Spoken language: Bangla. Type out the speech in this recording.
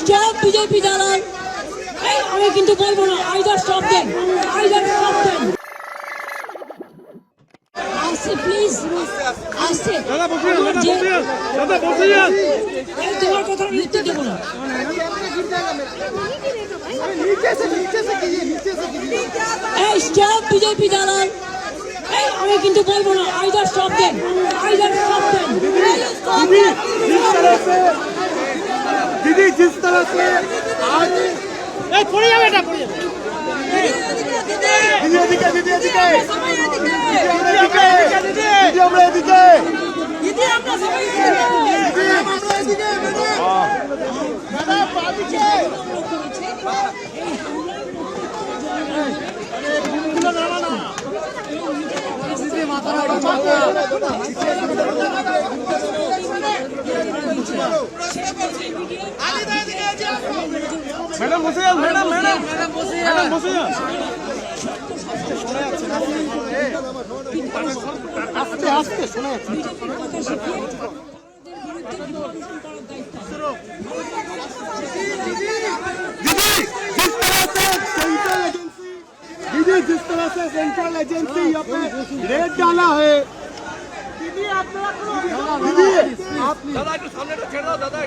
স্টপ বিজেপি দালাল। আমি কিন্তু বলবো না either stop then, either stop then. আসছে প্লিজ, আসছে। দাদা বসে যান, দাদা বসে যান। তোমার কথা আমি উত্তর দেবো না। স্টপ বিজেপি দালাল। আমি কিন্তু বলবো না either stop then, either stop then. दीदी जिस तरह से आज पड़े जाए बेटा पड़े जाए दीदी एदिके दीदी एदिके दीदी আমরা এদিকে দিদি আমরা সবাই দিদি আমরা এদিকে দাদা পাদিকে না না না দিদি মাথা ম্যাডাম বসে যান, ম্যাডাম ম্যাডাম ম্যাডাম বসে যান, বসে যান। আস্তে আস্তে শোনা যাচ্ছে। दीदी जिस तरह से सेंट्रल एजेंसी यहाँ पे रेड डाला है दीदी आप दीदी आप दादा एक सामने तो छेड़ दो दादा